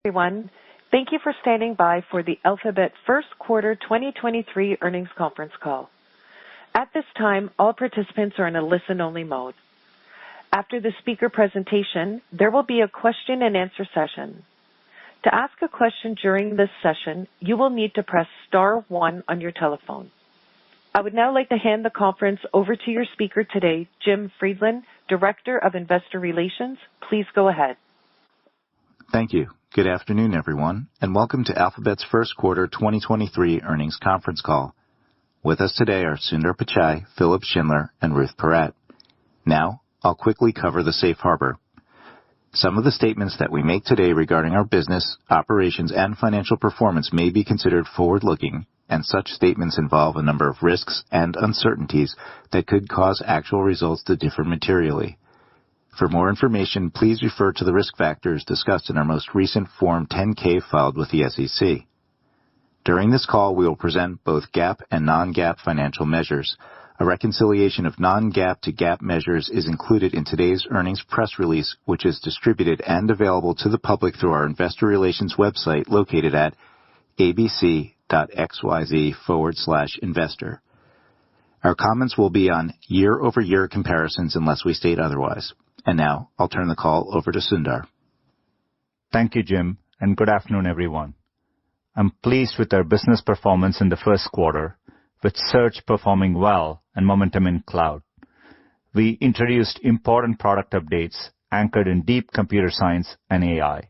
Everyone. Thank you for standing by for the Alphabet First Quarter 2023 Earnings Conference Call. At this time, all participants are in a listen-only mode. After the speaker presentation, there will be a question-and-answer session. To ask a question during this session, you will need to press star 1 on your telephone. I would now like to hand the conference over to your speaker today, Jim Friedland, Director of Investor Relations. Please go ahead. Thank you. Good afternoon, everyone, and welcome to Alphabet's First Quarter 2023 Earnings Conference Call. With us today are Sundar Pichai, Philipp Schindler, and Ruth Porat. Now, I'll quickly cover the safe harbor. Some of the statements that we make today regarding our business, operations, and financial performance may be considered forward-looking, and such statements involve a number of risks and uncertainties that could cause actual results to differ materially. For more information, please refer to the risk factors discussed in our most recent Form 10-K filed with the SEC. During this call, we will present both GAAP and non-GAAP financial measures. A reconciliation of non-GAAP to GAAP measures is included in today's earnings press release, which is distributed and available to the public through our investor relations website located at abc.xyz/investor. Our comments will be on year-over-year comparisons unless we state otherwise. And now, I'll turn the call over to Sundar. Thank you, Jim, and good afternoon, everyone. I'm pleased with our business performance in the first quarter, with search performing well and momentum in cloud. We introduced important product updates anchored in deep computer science and AI.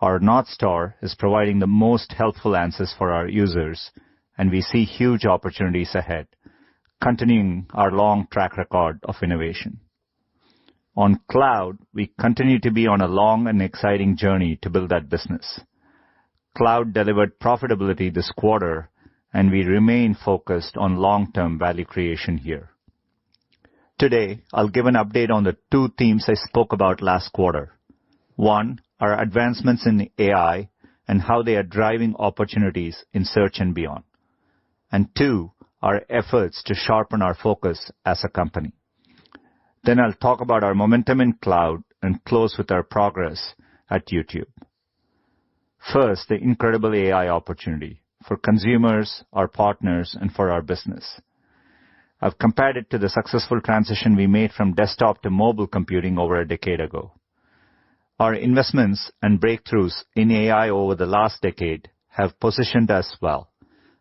Our North Star is providing the most helpful answers for our users, and we see huge opportunities ahead, continuing our long track record of innovation. On cloud, we continue to be on a long and exciting journey to build that business. Cloud delivered profitability this quarter, and we remain focused on long-term value creation here. Today, I'll give an update on the two themes I spoke about last quarter. One, our advancements in AI and how they are driving opportunities in search and beyond. And two, our efforts to sharpen our focus as a company. Then I'll talk about our momentum in cloud and close with our progress at YouTube. First, the incredible AI opportunity for consumers, our partners, and for our business. I've compared it to the successful transition we made from desktop to mobile computing over a decade ago. Our investments and breakthroughs in AI over the last decade have positioned us well.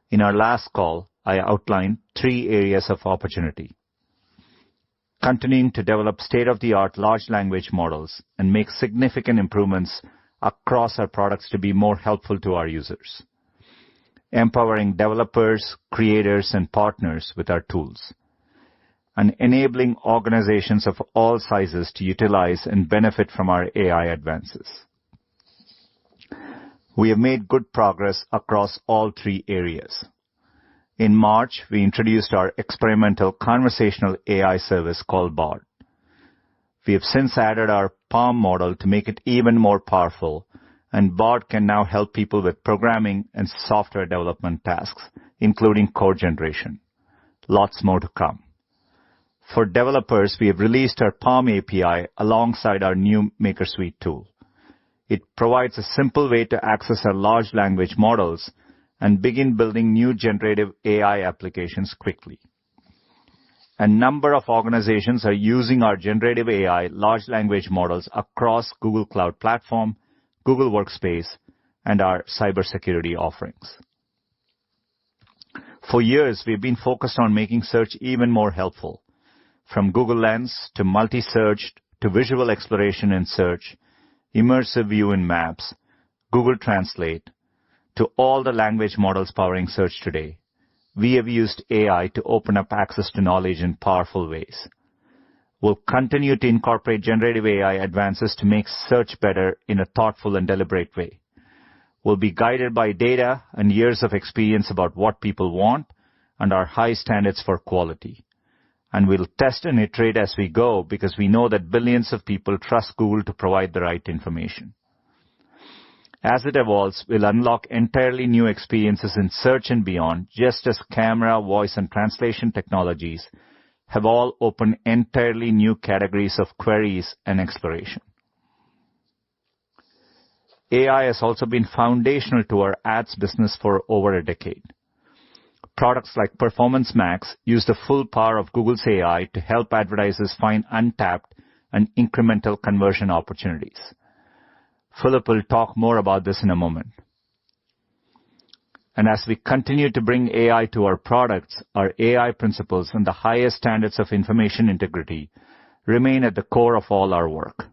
In our last call, I outlined 3 areas of opportunity. Continuing to develop state-of-the-art large language models and make significant improvements across our products to be more helpful to our users. Empowering developers, creators, and partners with our tools. And enabling organizations of all sizes to utilize and benefit from our AI advances. We have made good progress across all 3 areas. In March, we introduced our experimental conversational AI service called Bard. We have since added our PaLM model to make it even more powerful, and Bard can now help people with programming and software development tasks, including code generation. Lots more to come. For developers, we have released our PaLM API alongside our new MakerSuite tool. It provides a simple way to access our large language models and begin building new generative AI applications quickly. A number of organizations are using our generative AI large language models across Google Cloud Platform, Google Workspace, and our cybersecurity offerings. For years, we've been focused on making search even more helpful. From Google Lens to multi-search to visual exploration in search, immersive view in Maps, Google Translate, to all the language models powering search today, we have used AI to open up access to knowledge in powerful ways. We'll continue to incorporate generative AI advances to make search better in a thoughtful and deliberate way. We'll be guided by data and years of experience about what people want and our high standards for quality. And we'll test and iterate as we go because we know that billions of people trust Google to provide the right information. As it evolves, we'll unlock entirely new experiences in search and beyond, just as camera, voice, and translation technologies have all opened entirely new categories of queries and exploration. AI has also been foundational to our ads business for over a decade. Products like Performance Max use the full power of Google's AI to help advertisers find untapped and incremental conversion opportunities. Philip will talk more about this in a moment. And as we continue to bring AI to our products, our AI principles and the highest standards of information integrity remain at the core of all our work.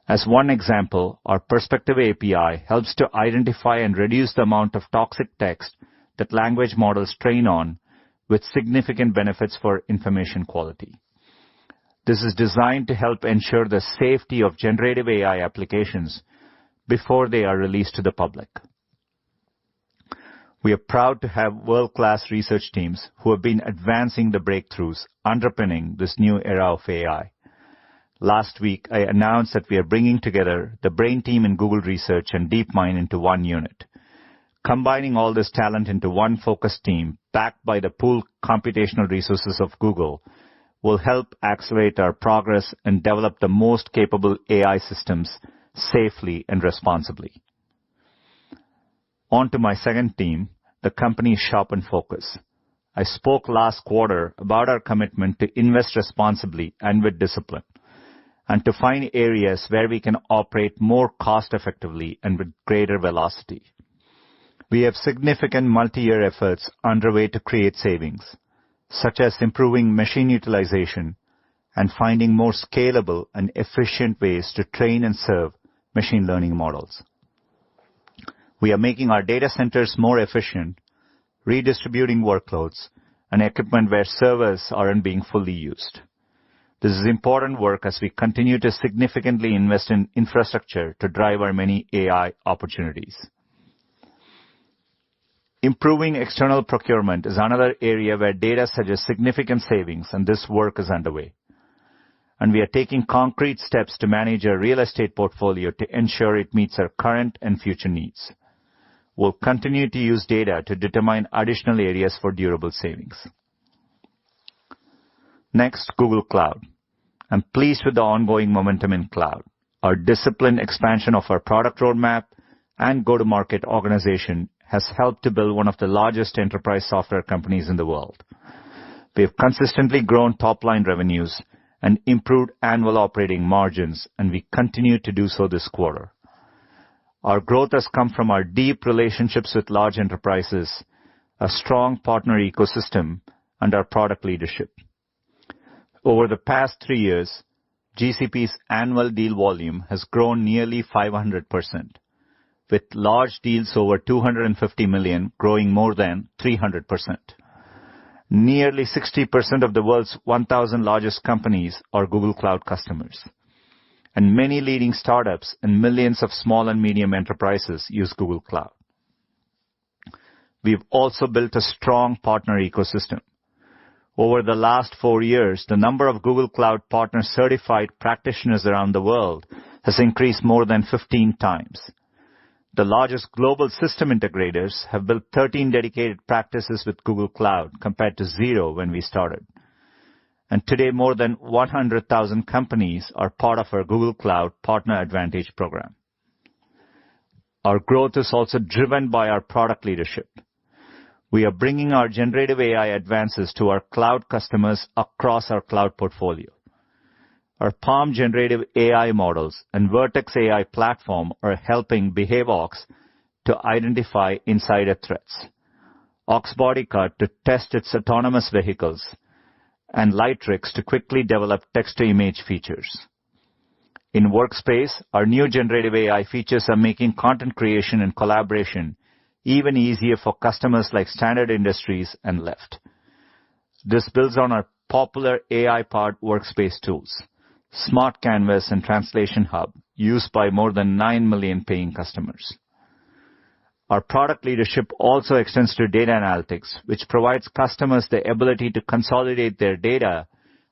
As one example, our Perspective API helps to identify and reduce the amount of toxic text that language models train on, with significant benefits for information quality. This is designed to help ensure the safety of generative AI applications before they are released to the public. We are proud to have world-class research teams who have been advancing the breakthroughs underpinning this new era of AI. Last week, I announced that we are bringing together the brain team in Google Research and DeepMind into one unit. Combining all this talent into one focused team, backed by the pooled computational resources of Google, will help accelerate our progress and develop the most capable AI systems safely and responsibly. On to my second team, the company's sharpened focus. I spoke last quarter about our commitment to invest responsibly and with discipline, and to find areas where we can operate more cost-effectively and with greater velocity. We have significant multi-year efforts underway to create savings, such as improving machine utilization and finding more scalable and efficient ways to train and serve machine learning models. We are making our data centers more efficient, redistributing workloads and equipment where servers aren't being fully used. This is important work as we continue to significantly invest in infrastructure to drive our many AI opportunities. Improving external procurement is another area where data suggests significant savings, and this work is underway. And we are taking concrete steps to manage our real estate portfolio to ensure it meets our current and future needs. We'll continue to use data to determine additional areas for durable savings. Next, Google Cloud. I'm pleased with the ongoing momentum in cloud. Our disciplined expansion of our product roadmap and go-to-market organization has helped to build one of the largest enterprise software companies in the world. We have consistently grown top-line revenues and improved annual operating margins, and we continue to do so this quarter. Our growth has come from our deep relationships with large enterprises, a strong partner ecosystem, and our product leadership. Over the past 3 years, GCP's annual deal volume has grown nearly 500%, with large deals over $250 million growing more than 300%. Nearly 60% of the world's 1,000 largest companies are Google Cloud customers, and many leading startups and millions of small and medium enterprises use Google Cloud. We've also built a strong partner ecosystem. Over the last 4 years, the number of Google Cloud partner certified practitioners around the world has increased more than 15 times. The largest global system integrators have built 13 dedicated practices with Google Cloud compared to 0 when we started. And today, more than 100,000 companies are part of our Google Cloud Partner Advantage program. Our growth is also driven by our product leadership. We are bringing our generative AI advances to our cloud customers across our cloud portfolio. Our Palm generative AI models and Vertex AI platform are helping BehaveOx to identify insider threats, Oxbotica to test its autonomous vehicles, and Lightrix to quickly develop text-to-image features. In Workspace, our new generative AI features are making content creation and collaboration even easier for customers like Standard Industries and Lyft. This builds on our popular AI-powered Workspace tools, Smart Canvas and Translation Hub, used by more than 9 million paying customers. Our product leadership also extends to data analytics, which provides customers the ability to consolidate their data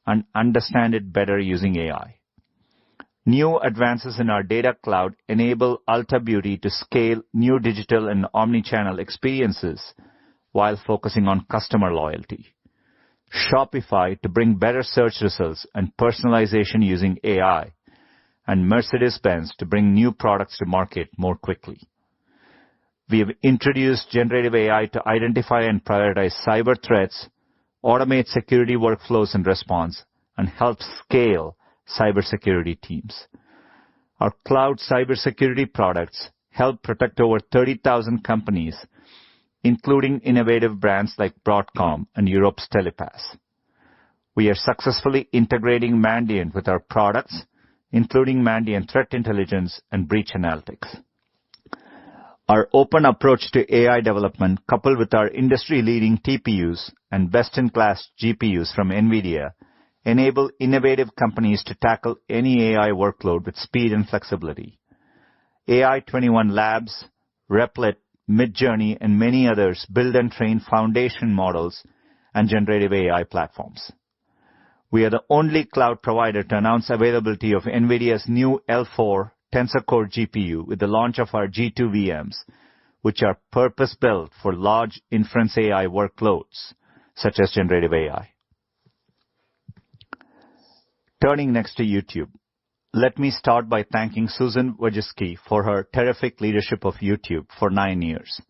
and understand it better using AI. New advances in our data cloud enable Ulta Beauty to scale new digital and omnichannel experiences while focusing on customer loyalty. Shopify to bring better search results and personalization using AI, and Mercedes-Benz to bring new products to market more quickly. We have introduced generative AI to identify and prioritize cyber threats, automate security workflows and response, and help scale cybersecurity teams. Our cloud cybersecurity products help protect over 30,000 companies, including innovative brands like Broadcom and Europe's Telepass. We are successfully integrating Mandiant with our products, including Mandiant Threat Intelligence and Breach Analytics. Our open approach to AI development, coupled with our industry-leading TPUs and best-in-class GPUs from NVIDIA, enable innovative companies to tackle any AI workload with speed and flexibility. AI21 Labs, Replit, Midjourney, and many others build and train foundation models and generative AI platforms. We are the only cloud provider to announce availability of NVIDIA's new L4 Tensor Core GPU with the launch of our G2 VMs, which are purpose-built for large inference AI workloads, such as generative AI. Turning next to YouTube, let me start by thanking Susan Wojcicki for her terrific leadership of YouTube for 9 years.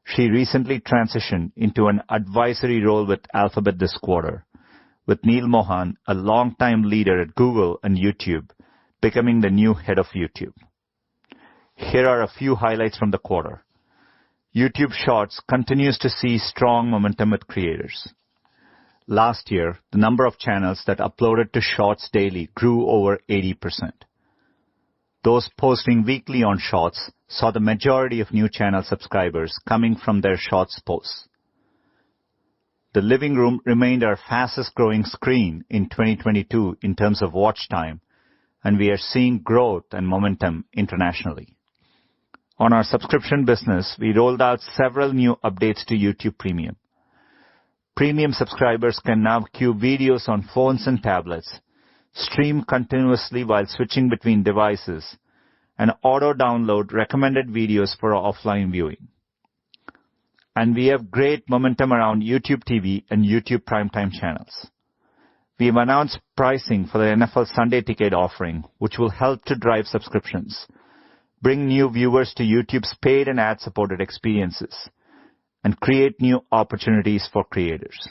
She recently transitioned into an advisory role with Alphabet this quarter, with Neil Mohan, a longtime leader at Google and YouTube, becoming the new head of YouTube. Here are a few highlights from the quarter. YouTube Shorts continues to see strong momentum with creators. Last year, the number of channels that uploaded to Shorts daily grew over 80%. Those posting weekly on Shorts saw the majority of new channel subscribers coming from their Shorts posts. The living room remained our fastest-growing screen in 2022 in terms of watch time, and we are seeing growth and momentum internationally. On our subscription business, we rolled out several new updates to YouTube Premium. Premium subscribers can now queue videos on phones and tablets, stream continuously while switching between devices, and auto-download recommended videos for offline viewing. And we have great momentum around YouTube TV and YouTube Primetime channels. We have announced pricing for the NFL Sunday Ticket offering, which will help to drive subscriptions, bring new viewers to YouTube's paid and ad-supported experiences, and create new opportunities for creators.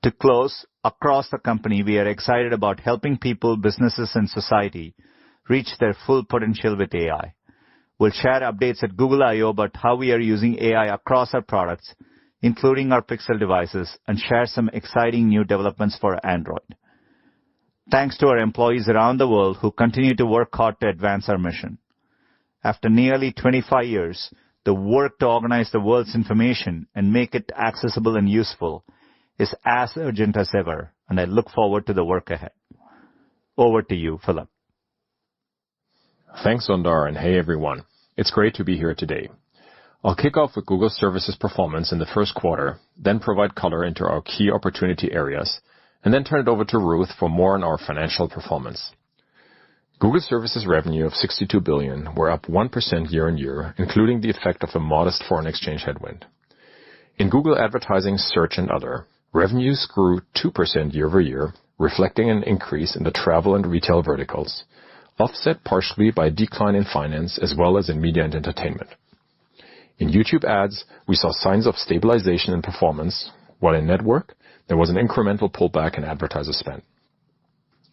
To close, across the company, we are excited about helping people, businesses, and society reach their full potential with AI. We'll share updates at Google I/O about how we are using AI across our products, including our Pixel devices, and share some exciting new developments for Android. Thanks to our employees around the world who continue to work hard to advance our mission. After nearly 25 years, the work to organize the world's information and make it accessible and useful is as urgent as ever, and I look forward to the work ahead. Over to you, Philip. Thanks, Sundar, and hey, everyone. It's great to be here today. I'll kick off with Google Services performance in the first quarter, then provide color into our key opportunity areas, and then turn it over to Ruth for more on our financial performance. Google Services revenue of $62 billion were up 1% year-on-year, including the effect of a modest foreign exchange headwind. In Google Advertising, Search, and Other, revenues grew 2% year-over-year, reflecting an increase in the travel and retail verticals, offset partially by a decline in finance as well as in media and entertainment. In YouTube ads, we saw signs of stabilization in performance, while in network, there was an incremental pullback in advertiser spend.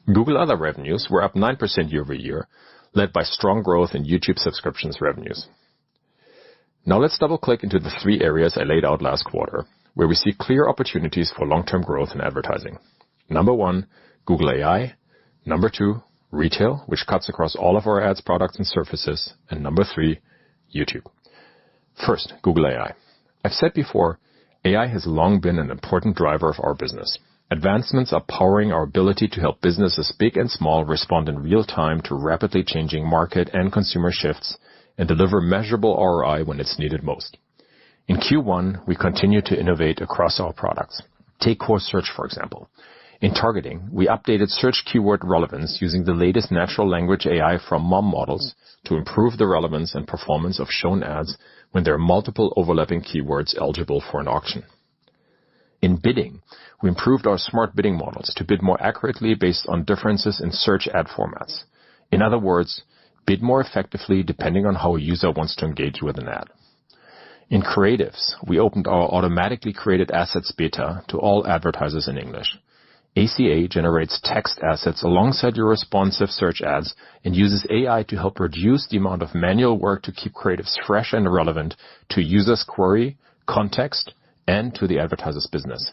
Google Other revenues were up 9% year-over-year, led by strong growth in YouTube subscriptions revenues. Now let's double-click into the three areas I laid out last quarter, where we see clear opportunities for long-term growth in advertising. Number 1, Google AI. Number 2, retail, which cuts across all of our ads, products, and services. And number 3, YouTube. First, Google AI. I've said before, AI has long been an important driver of our business. Advancements are powering our ability to help businesses big and small respond in real time to rapidly changing market and consumer shifts and deliver measurable ROI when it's needed most. In Q1, we continue to innovate across our products. Take core search, for example. In targeting, we updated search keyword relevance using the latest natural language AI from MOM models to improve the relevance and performance of shown ads when there are multiple overlapping keywords eligible for an auction. In bidding, we improved our smart bidding models to bid more accurately based on differences in search ad formats. In other words, bid more effectively depending on how a user wants to engage with an ad. In creatives, we opened our automatically created assets beta to all advertisers in English. ACA generates text assets alongside your responsive search ads and uses AI to help reduce the amount of manual work to keep creatives fresh and relevant to users' query, context, and to the advertiser's business.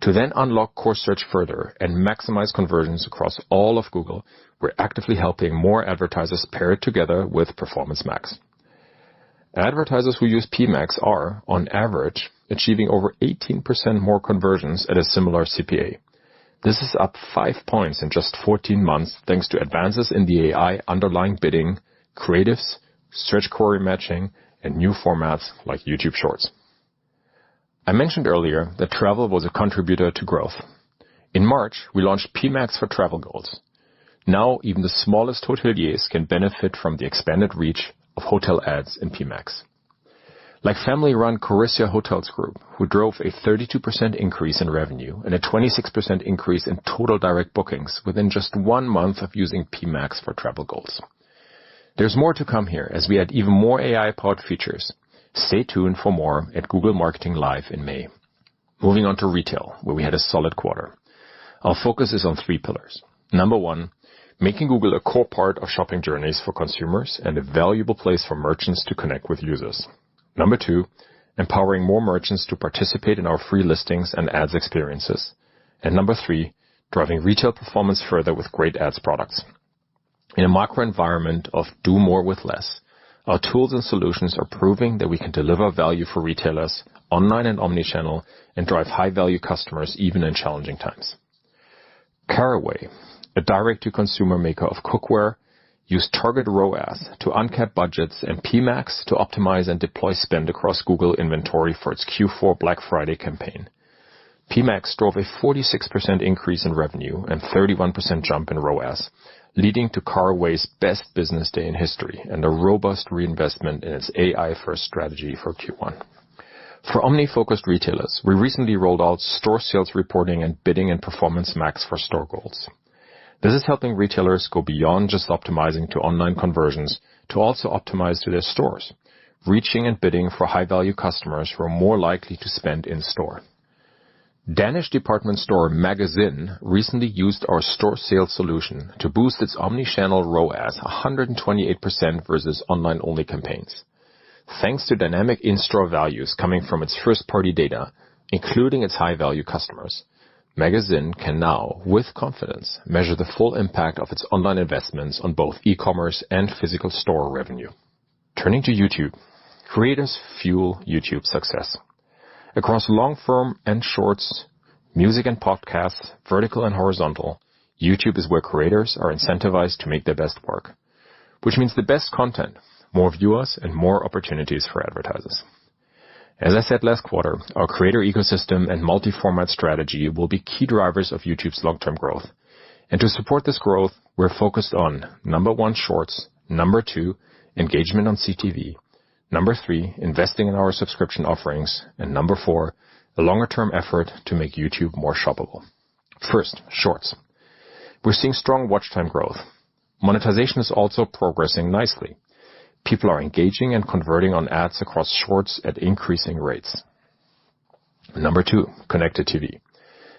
To then unlock core search further and maximize conversions across all of Google, we're actively helping more advertisers pair it together with Performance Max. Advertisers who use PMax are, on average, achieving over 18% more conversions at a similar CPA. This is up 5 points in just 14 months thanks to advances in the AI underlying bidding, creatives, search query matching, and new formats like YouTube Shorts. I mentioned earlier that travel was a contributor to growth. In March, we launched PMax for travel goals. Now, even the smallest hoteliers can benefit from the expanded reach of hotel ads in PMax. Like family-run Corissia Hotels Group, who drove a 32% increase in revenue and a 26% increase in total direct bookings within just 1 month of using PMax for travel goals. There's more to come here as we add even more AI-powered features. Stay tuned for more at Google Marketing Live in May. Moving on to retail, where we had a solid quarter. Our focus is on 3 pillars. Number 1, making Google a core part of shopping journeys for consumers and a valuable place for merchants to connect with users. Number 2, empowering more merchants to participate in our free listings and ads experiences. And number 3, driving retail performance further with great ads products. In a macro environment of do more with less, our tools and solutions are proving that we can deliver value for retailers, online and omnichannel, and drive high-value customers even in challenging times. Caraway, a direct-to-consumer maker of cookware, used target ROAS to uncap budgets and PMax to optimize and deploy spend across Google inventory for its Q4 Black Friday campaign. PMax drove a 46% increase in revenue and 31% jump in ROAS, leading to Caraway's best business day in history and a robust reinvestment in its AI-first strategy for Q1. For omni-focused retailers, we recently rolled out store sales reporting and bidding in Performance Max for store goals. This is helping retailers go beyond just optimizing to online conversions to also optimize to their stores, reaching and bidding for high-value customers who are more likely to spend in-store. Danish department store Magazine recently used our store sales solution to boost its omnichannel ROAS 128% versus online-only campaigns. Thanks to dynamic in-store values coming from its first-party data, including its high-value customers, Magazine can now, with confidence, measure the full impact of its online investments on both e-commerce and physical store revenue. Turning to YouTube, creators fuel YouTube's success. Across long-form and shorts, music and podcasts, vertical and horizontal, YouTube is where creators are incentivized to make their best work, which means the best content, more viewers, and more opportunities for advertisers. As I said last quarter, our creator ecosystem and multi-format strategy will be key drivers of YouTube's long-term growth. And to support this growth, we're focused on number 1, shorts, number 2, engagement on CTV, number 3, investing in our subscription offerings, and number 4, a longer-term effort to make YouTube more shoppable. First, shorts. We're seeing strong watch time growth. Monetization is also progressing nicely. People are engaging and converting on ads across shorts at increasing rates. Number 2, connected TV.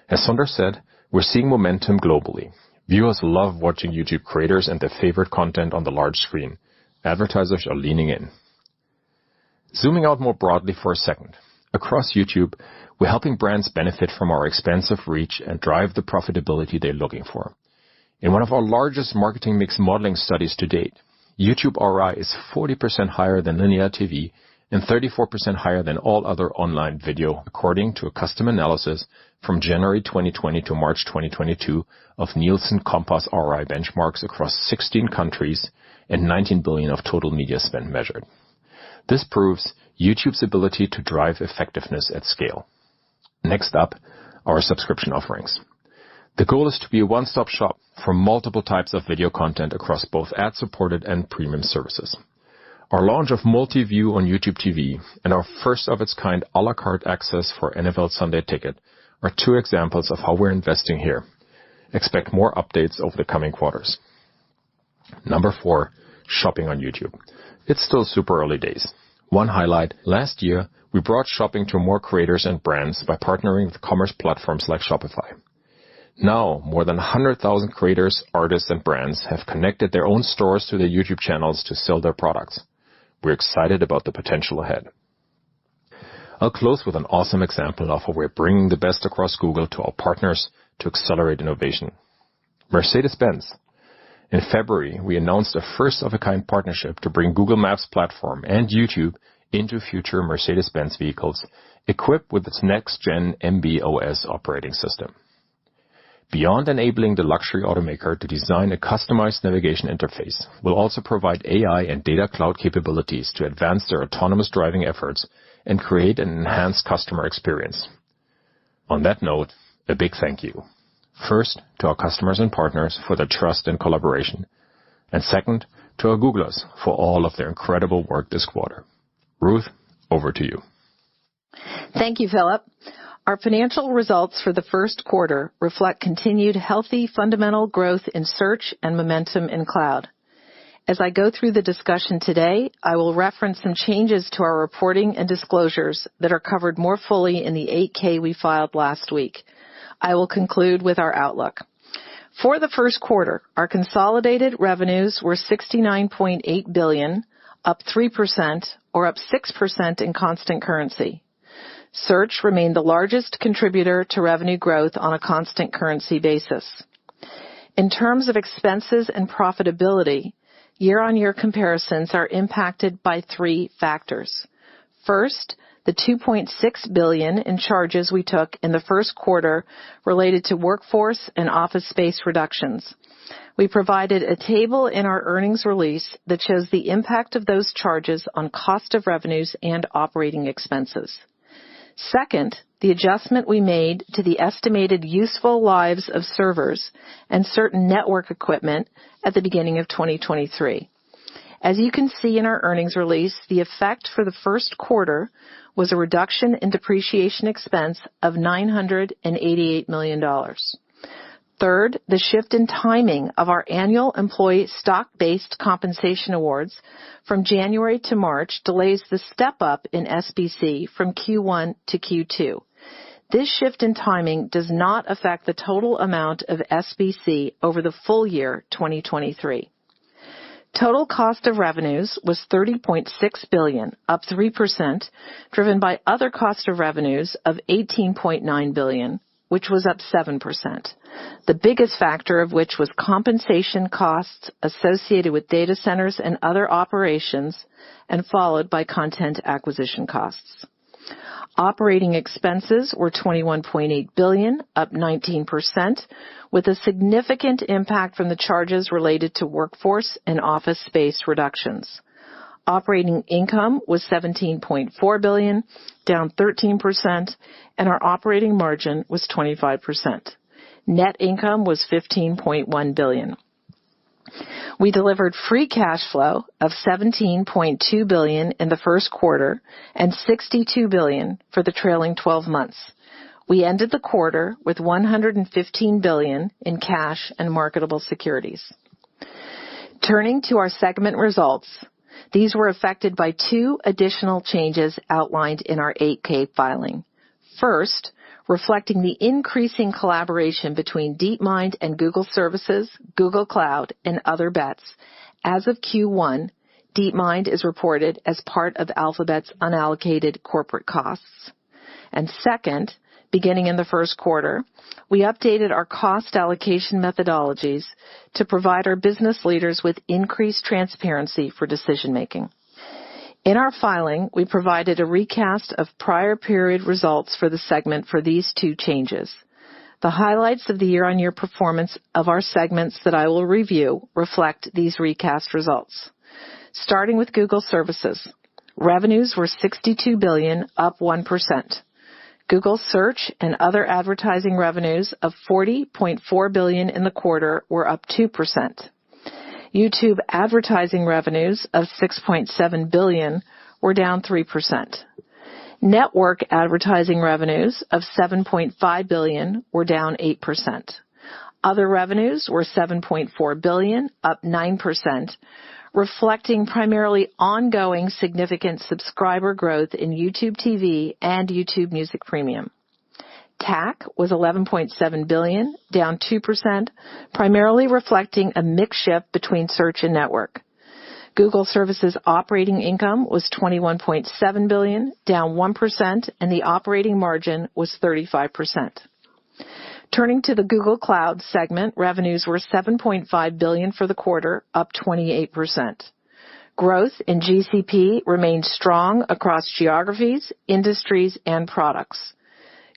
As Sundar said, we're seeing momentum globally. Viewers love watching YouTube creators and their favorite content on the large screen. Advertisers are leaning in. Zooming out more broadly for a second. Across YouTube, we're helping brands benefit from our expansive reach and drive the profitability they're looking for. In one of our largest marketing mix modeling studies to date, YouTube ROI is 40% higher than linear TV and 34% higher than all other online video, according to a custom analysis from January 2020 to March 2022 of Nielsen Compass ROI benchmarks across 16 countries and 19 billion of total media spend measured. This proves YouTube's ability to drive effectiveness at scale. Next up, our subscription offerings. The goal is to be a one-stop shop for multiple types of video content across both ad-supported and premium services. Our launch of multi-view on YouTube TV and our first-of-its-kind a la carte access for NFL Sunday Ticket are two examples of how we're investing here. Expect more updates over the coming quarters. Number 4, shopping on YouTube. It's still super early days. One highlight, last year, we brought shopping to more creators and brands by partnering with commerce platforms like Shopify. Now, more than 100,000 creators, artists, and brands have connected their own stores to their YouTube channels to sell their products. We're excited about the potential ahead. I'll close with an awesome example of how we're bringing the best across Google to our partners to accelerate innovation. Mercedes-Benz. In February, we announced a first-of-a-kind partnership to bring Google Maps platform and YouTube into future Mercedes-Benz vehicles equipped with its next-gen MB.OS operating system. Beyond enabling the luxury automaker to design a customized navigation interface, we'll also provide AI and data cloud capabilities to advance their autonomous driving efforts and create an enhanced customer experience. On that note, a big thank you. First, to our customers and partners for their trust and collaboration. And second, to our Googlers for all of their incredible work this quarter. Ruth, over to you. Thank you, Philip. Our financial results for the first quarter reflect continued healthy fundamental growth in search and momentum in cloud. As I go through the discussion today, I will reference some changes to our reporting and disclosures that are covered more fully in the 8K we filed last week. I will conclude with our outlook. For the first quarter, our consolidated revenues were $69.8 billion, up 3%, or up 6% in constant currency. Search remained the largest contributor to revenue growth on a constant currency basis. In terms of expenses and profitability, year-on-year comparisons are impacted by 3 factors. First, the $2.6 billion in charges we took in the first quarter related to workforce and office space reductions. We provided a table in our earnings release that shows the impact of those charges on cost of revenues and operating expenses. Second, the adjustment we made to the estimated useful lives of servers and certain network equipment at the beginning of 2023. As you can see in our earnings release, the effect for the first quarter was a reduction in depreciation expense of $988 million. Third, the shift in timing of our annual employee stock-based compensation awards from January to March delays the step-up in SBC from Q1 to Q2. This shift in timing does not affect the total amount of SBC over the full year 2023. Total cost of revenues was $30.6 billion, up 3%, driven by other cost of revenues of $18.9 billion, which was up 7%. The biggest factor of which was compensation costs associated with data centers and other operations, and followed by content acquisition costs. Operating expenses were $21.8 billion, up 19%, with a significant impact from the charges related to workforce and office space reductions. Operating income was $17.4 billion, down 13%, and our operating margin was 25%. Net income was $15.1 billion. We delivered free cash flow of $17.2 billion in the first quarter and $62 billion for the trailing 12 months. We ended the quarter with $115 billion in cash and marketable securities. Turning to our segment results, these were affected by 2 additional changes outlined in our 8K filing. First, reflecting the increasing collaboration between DeepMind and Google Services, Google Cloud, and other bets. As of Q1, DeepMind is reported as part of Alphabet's unallocated corporate costs. And second, beginning in the first quarter, we updated our cost allocation methodologies to provide our business leaders with increased transparency for decision-making. In our filing, we provided a recast of prior period results for the segment for these 2 changes. The highlights of the year-on-year performance of our segments that I will review reflect these recast results. Starting with Google Services, revenues were $62 billion, up 1%. Google Search and other advertising revenues of $40.4 billion in the quarter were up 2%. YouTube advertising revenues of $6.7 billion were down 3%. Network advertising revenues of $7.5 billion were down 8%. Other revenues were $7.4 billion, up 9%, reflecting primarily ongoing significant subscriber growth in YouTube TV and YouTube Music Premium. TAC was $11.7 billion, down 2%, primarily reflecting a mix shift between search and network. Google Services operating income was $21.7 billion, down 1%, and the operating margin was 35%. Turning to the Google Cloud segment, revenues were $7.5 billion for the quarter, up 28%. Growth in GCP remained strong across geographies, industries, and products.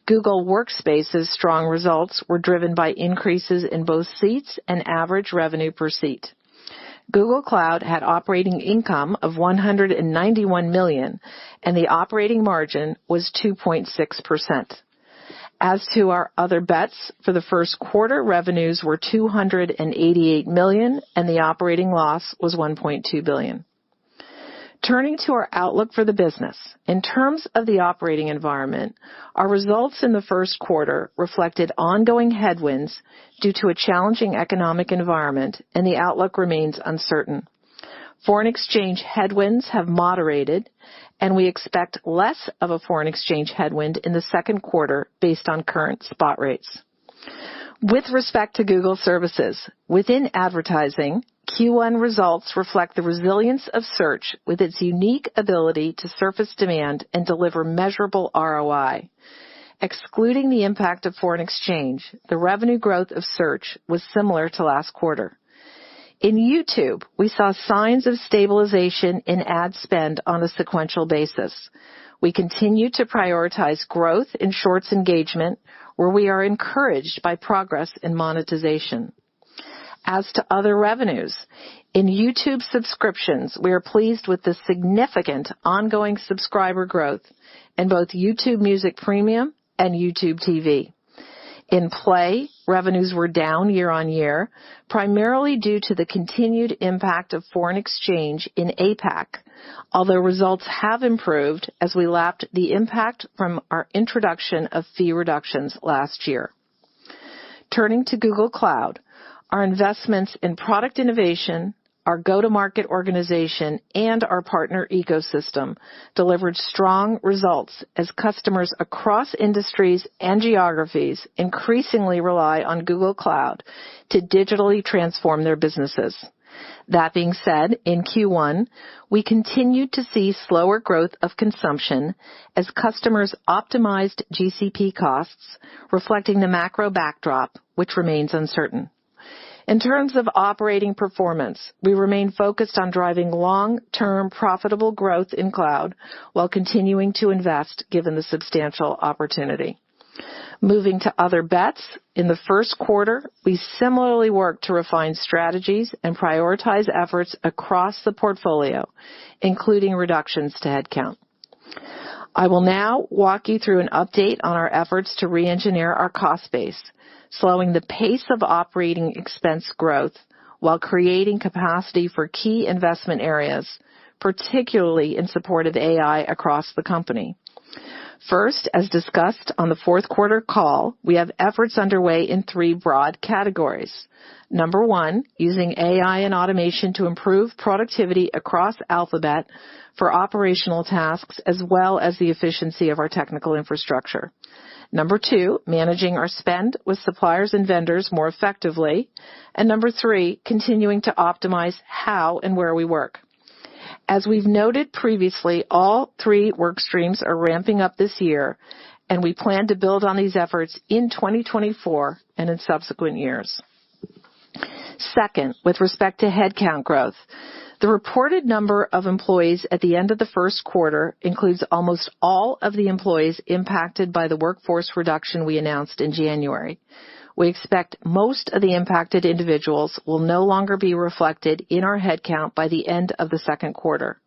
Google Workspace's strong results were driven by increases in both seats and average revenue per seat. Google Cloud had operating income of $191 million, and the operating margin was 2.6%. As to our other bets, for the first quarter, revenues were $288 million, and the operating loss was $1.2 billion. Turning to our outlook for the business, in terms of the operating environment, our results in the first quarter reflected ongoing headwinds due to a challenging economic environment, and the outlook remains uncertain. Foreign exchange headwinds have moderated, and we expect less of a foreign exchange headwind in the second quarter based on current spot rates. With respect to Google Services, within advertising, Q1 results reflect the resilience of search with its unique ability to surface demand and deliver measurable ROI. Excluding the impact of foreign exchange, the revenue growth of search was similar to last quarter. In YouTube, we saw signs of stabilization in ad spend on a sequential basis. We continue to prioritize growth in Shorts engagement, where we are encouraged by progress in monetization. As to other revenues, in YouTube subscriptions, we are pleased with the significant ongoing subscriber growth in both YouTube Music Premium and YouTube TV. In Play, revenues were down year-on-year, primarily due to the continued impact of foreign exchange in APAC, although results have improved as we lapped the impact from our introduction of fee reductions last year. Turning to Google Cloud, our investments in product innovation, our go-to-market organization, and our partner ecosystem delivered strong results as customers across industries and geographies increasingly rely on Google Cloud to digitally transform their businesses. That being said, in Q1, we continued to see slower growth of consumption as customers optimized GCP costs, reflecting the macro backdrop, which remains uncertain. In terms of operating performance, we remain focused on driving long-term profitable growth in cloud while continuing to invest given the substantial opportunity. Moving to other bets, in the first quarter, we similarly worked to refine strategies and prioritize efforts across the portfolio, including reductions to headcount. I will now walk you through an update on our efforts to re-engineer our cost base, slowing the pace of operating expense growth while creating capacity for key investment areas, particularly in support of AI across the company. First, as discussed on the fourth quarter call, we have efforts underway in three broad categories. Number one, using AI and automation to improve productivity across Alphabet for operational tasks as well as the efficiency of our technical infrastructure. Number two, managing our spend with suppliers and vendors more effectively. And number three, continuing to optimize how and where we work. As we've noted previously, all three work streams are ramping up this year, and we plan to build on these efforts in 2024 and in subsequent years. Second, with respect to headcount growth, the reported number of employees at the end of the first quarter includes almost all of the employees impacted by the workforce reduction we announced in January. We expect most of the impacted individuals will no longer be reflected in our headcount by the end of the second quarter.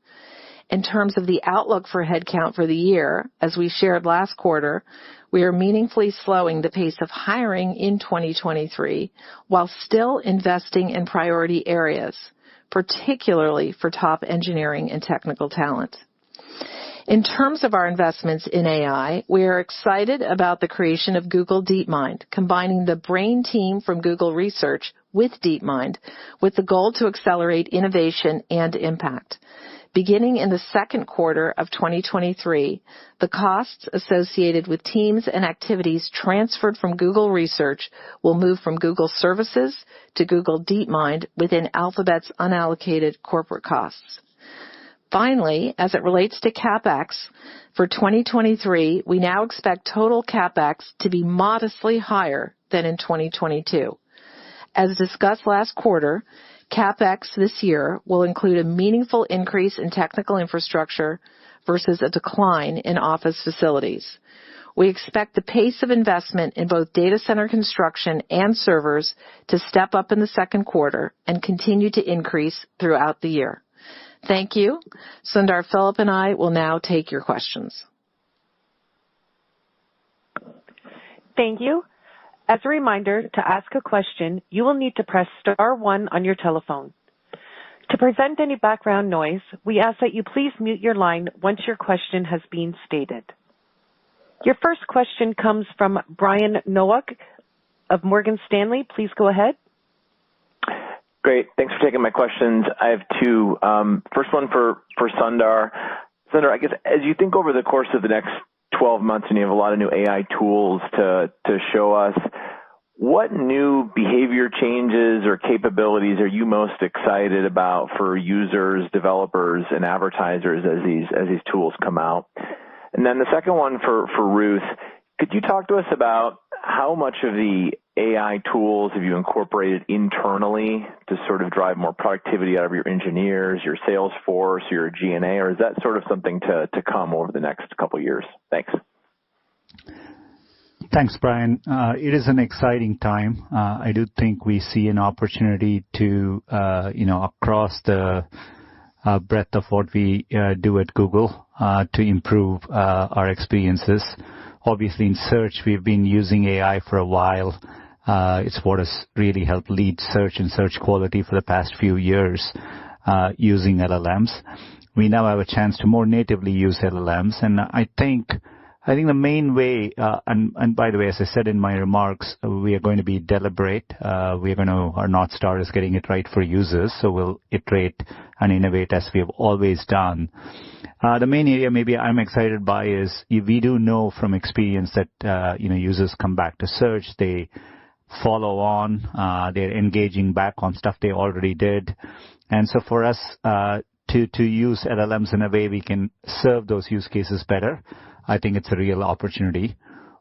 In terms of the outlook for headcount for the year, as we shared last quarter, we are meaningfully slowing the pace of hiring in 2023 while still investing in priority areas, particularly for top engineering and technical talent. In terms of our investments in AI, we are excited about the creation of Google DeepMind, combining the brain team from Google Research with DeepMind with the goal to accelerate innovation and impact. Beginning in the second quarter of 2023, the costs associated with teams and activities transferred from Google Research will move from Google Services to Google DeepMind within Alphabet's unallocated corporate costs. Finally, as it relates to CapEx, for 2023, we now expect total CapEx to be modestly higher than in 2022. As discussed last quarter, CapEx this year will include a meaningful increase in technical infrastructure versus a decline in office facilities. We expect the pace of investment in both data center construction and servers to step up in the second quarter and continue to increase throughout the year. Thank you. Sundar, Philip, and I will now take your questions. Thank you. As a reminder, to ask a question, you will need to press star 1 on your telephone. To prevent any background noise, we ask that you please mute your line once your question has been stated. Your first question comes from Brian Nowak of Morgan Stanley. Please go ahead. Great. Thanks for taking my questions. I have two. First one for Sundar. Sundar, I guess as you think over the course of the next 12 months and you have a lot of new AI tools to show us, what new behavior changes or capabilities are you most excited about for users, developers, and advertisers as these tools come out? And then the second one for Ruth, could you talk to us about how much of the AI tools have you incorporated internally to sort of drive more productivity out of your engineers, your sales force, your G&A, or is that sort of something to come over the next couple of years? Thanks. Thanks, Brian. It is an exciting time. I do think we see an opportunity to, across the breadth of what we do at Google to improve our experiences. Obviously, in search, we've been using AI for a while. It's what has really helped lead search and search quality for the past few years using LLMs. We now have a chance to more natively use LLMs, and I think the main way, and by the way, as I said in my remarks, we are going to be deliberate. Our North Star is getting it right for users, so we'll iterate and innovate as we have always done. The main area maybe I'm excited by is we do know from experience that, users come back to search, they follow on, they're engaging back on stuff they already did. And so for us to use LLMs in a way we can serve those use cases better, I think it's a real opportunity.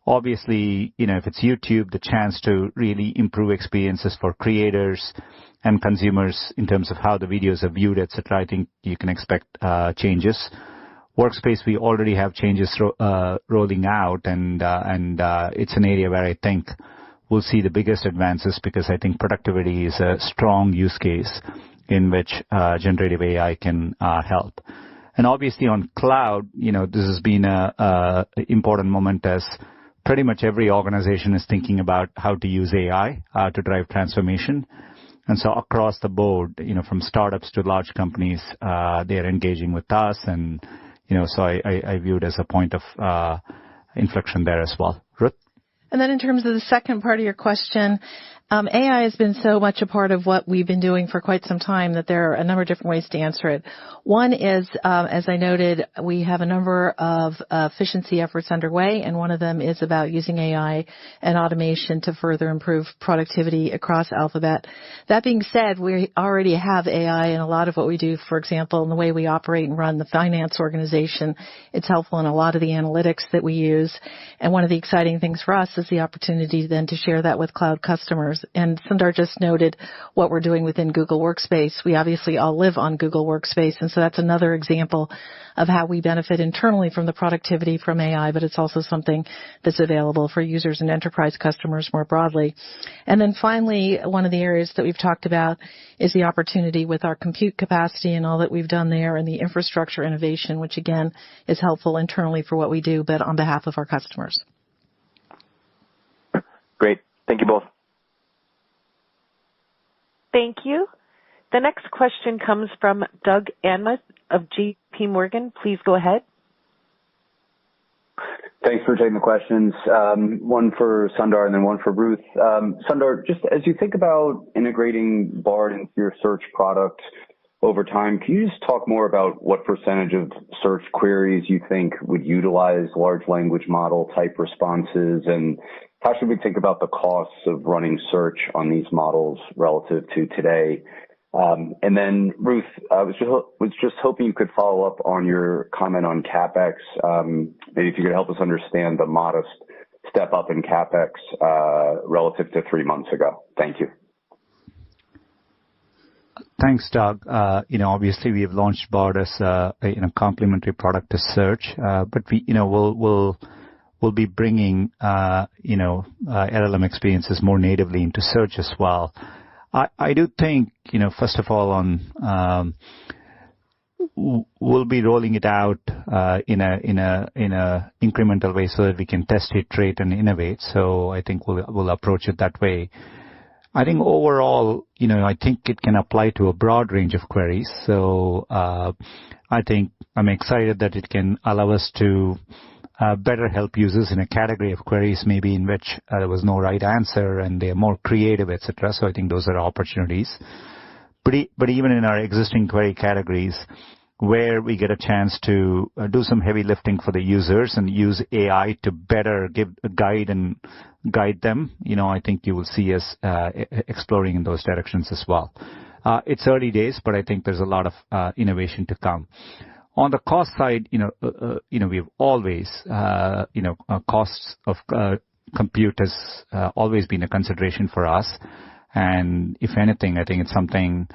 Obviously, if it's YouTube, the chance to really improve experiences for creators and consumers in terms of how the videos are viewed, etc., I think you can expect changes. Workspace, we already have changes rolling out, and it's an area where I think we'll see the biggest advances because I think productivity is a strong use case in which generative AI can help. And obviously on cloud, this has been a important moment as pretty much every organization is thinking about how to use AI to drive transformation. And so across the board, from startups to large companies, they are engaging with us. And, so I view it as a point of inflection there as well. Ruth? And then in terms of the second part of your question, AI has been so much a part of what we've been doing for quite some time that there are a number of different ways to answer it. One is, as I noted, we have a number of efficiency efforts underway, and one of them is about using AI and automation to further improve productivity across Alphabet. That being said, we already have AI in a lot of what we do. For example, in the way we operate and run the finance organization, it's helpful in a lot of the analytics that we use. And one of the exciting things for us is the opportunity then to share that with cloud customers. And Sundar just noted what we're doing within Google Workspace. We obviously all live on Google Workspace, and so that's another example of how we benefit internally from the productivity from AI, but it's also something that's available for users and enterprise customers more broadly. And then finally, one of the areas that we've talked about is the opportunity with our compute capacity and all that we've done there and the infrastructure innovation, which again is helpful internally for what we do, but on behalf of our customers. Great. Thank you both. Thank you. The next question comes from Doug Anmuth of J.P. Morgan. Please go ahead. Thanks for taking the questions. One for Sundar and then one for Ruth. Sundar, just as you think about integrating Bard into your search product over time, can you just talk more about what percentage of search queries you think would utilize large language model type responses, and how should we think about the costs of running search on these models relative to today? And then Ruth, I was just hoping you could follow up on your comment on CapEx. Maybe if you could help us understand the modest step up in CapEx relative to 3 months ago. Thank you. Thanks, Doug. Obviously we have launched Bard as a complementary product to search, but we'll be bringing LLM experiences more natively into search as well. I do think, first of all, we'll be rolling it out in a incremental way so that we can test, iterate, and innovate. So I think we'll approach it that way. I think overall, I think it can apply to a broad range of queries. So I think I'm excited that it can allow us to better help users in a category of queries maybe in which there was no right answer and they're more creative, etc. So I think those are opportunities. But even in our existing query categories, where we get a chance to do some heavy lifting for the users and use AI to better guide them, I think you will see us exploring in those directions as well. It's early days, but I think there's a lot of innovation to come. On the cost side, we've always, costs of compute has always been a consideration for us. And if anything, I think it's something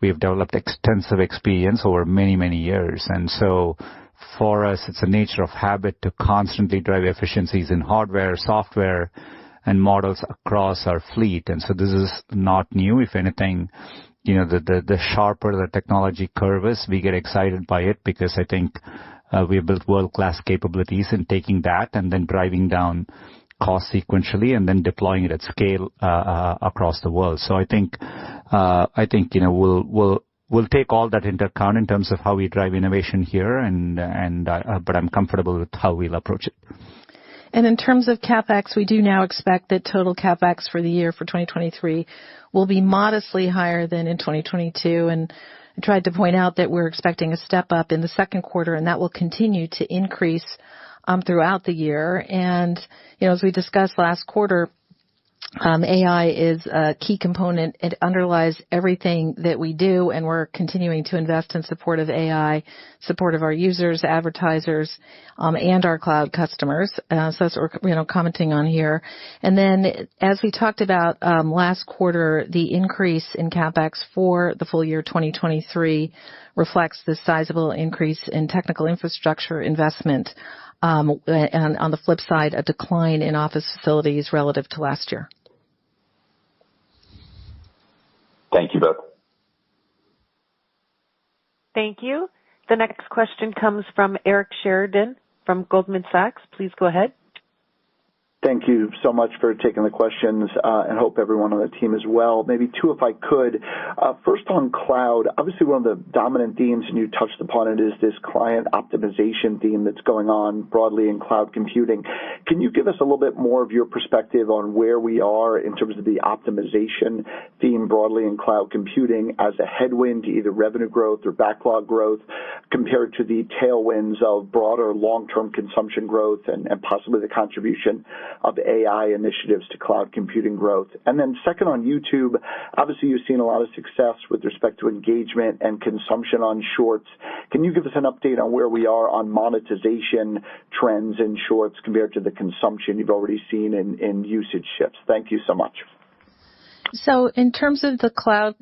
we've developed extensive experience over many, many years. And so for us, it's a nature of habit to constantly drive efficiencies in hardware, software, and models across our fleet. And so this is not new. If anything, the sharper the technology curve is, we get excited by it because I think we have built world-class capabilities in taking that and then driving down costs sequentially and then deploying it at scale across the world. So I think we'll take all that into account in terms of how we drive innovation here, but I'm comfortable with how we'll approach it. And in terms of CapEx, we do now expect that total CapEx for the year for 2023 will be modestly higher than in 2022. And I tried to point out that we're expecting a step up in the second quarter, and that will continue to increase throughout the year. And, as we discussed last quarter, AI is a key component. It underlies everything that we do, and we're continuing to invest in support of AI, support of our users, advertisers, and our cloud customers. So that's what we're, commenting on here. And then, as we talked about last quarter, the increase in CapEx for the full year 2023 reflects this sizable increase in technical infrastructure investment, and on the flip side, a decline in office facilities relative to last year. Thank you both. Thank you. The next question comes from Eric Sheridan from Goldman Sachs. Please go ahead. Thank you so much for taking the questions, and hope everyone on the team is well. Maybe two, if I could. First on cloud, obviously one of the dominant themes, and you touched upon it, is this client optimization theme that's going on broadly in cloud computing. Can you give us a little bit more of your perspective on where we are in terms of the optimization theme broadly in cloud computing as a headwind to either revenue growth or backlog growth compared to the tailwinds of broader long-term consumption growth and possibly the contribution of AI initiatives to cloud computing growth? And then second on YouTube, obviously you've seen a lot of success with respect to engagement and consumption on shorts. Can you give us an update on where we are on monetization trends in shorts compared to the consumption you've already seen in usage shifts? Thank you so much. So in terms of the cloud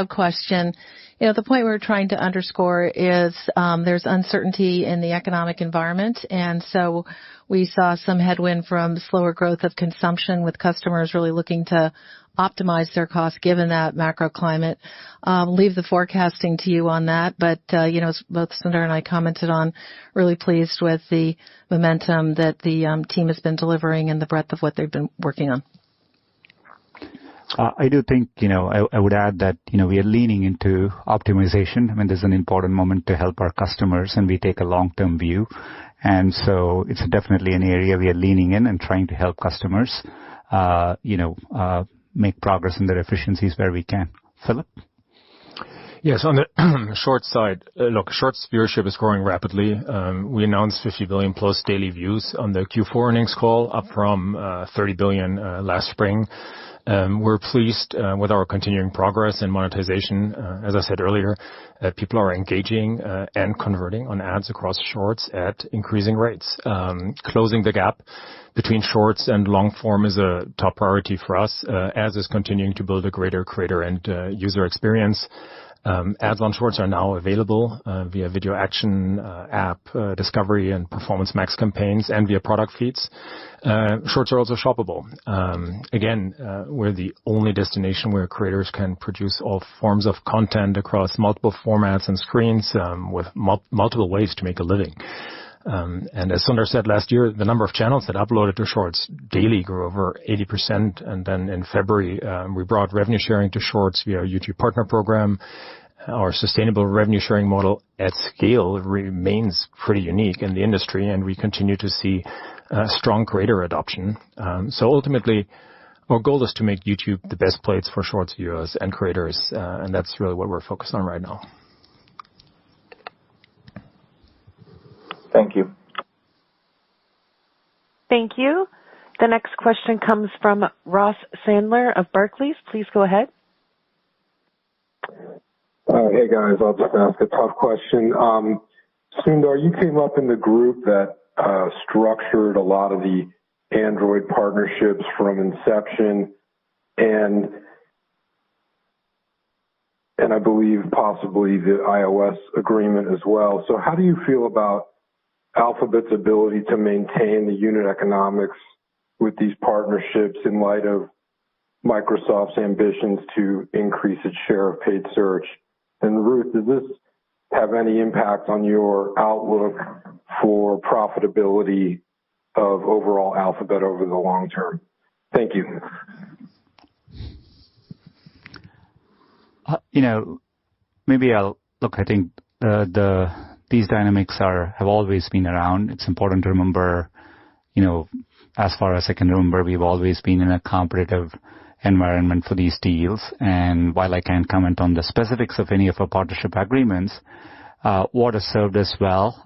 question, the point we're trying to underscore is there's uncertainty in the economic environment, and so we saw some headwind from slower growth of consumption with customers really looking to optimize their costs given that macro climate. Leave the forecasting to you on that, but as both Sundar and I commented on, really pleased with the momentum that the team has been delivering and the breadth of what they've been working on. I do think, I would add that, we are leaning into optimization. I mean, there's an important moment to help our customers, and we take a long-term view. And so it's definitely an area we are leaning in and trying to help customers, make progress in their efficiencies where we can. Philip? Yes, on the Shorts side, look, Shorts viewership is growing rapidly. We announced 50 billion plus daily views on the Q4 earnings call, up from 30 billion last spring. We're pleased with our continuing progress in monetization. As I said earlier, people are engaging and converting on ads across Shorts at increasing rates. Closing the gap between Shorts and long form is a top priority for us, as is continuing to build a greater creator and user experience. Ads on Shorts are now available via Video Action app, Discovery and Performance Max campaigns, and via product feeds. Shorts are also shoppable. Again, we're the only destination where creators can produce all forms of content across multiple formats and screens with multiple ways to make a living. And as Sundar said last year, the number of channels that uploaded to Shorts daily grew over 80%. And then in February, we brought revenue sharing to Shorts via our YouTube Partner Program. Our sustainable revenue sharing model at scale remains pretty unique in the industry, and we continue to see strong creator adoption. So ultimately, our goal is to make YouTube the best place for Shorts viewers and creators, and that's really what we're focused on right now. Thank you. Thank you. The next question comes from Ross Sandler of Barclays. Please go ahead. Hey guys, I'll just ask a tough question. Sundar, you came up in the group that structured a lot of the Android partnerships from inception, and I believe possibly the iOS agreement as well. So how do you feel about Alphabet's ability to maintain the unit economics with these partnerships in light of Microsoft's ambitions to increase its share of paid search? And Ruth, does this have any impact on your outlook for profitability of overall Alphabet over the long term? Thank you. Maybe I think these dynamics have always been around. It's important to remember, as far as I can remember, we've always been in a competitive environment for these deals. And while I can't comment on the specifics of any of our partnership agreements, what has served us well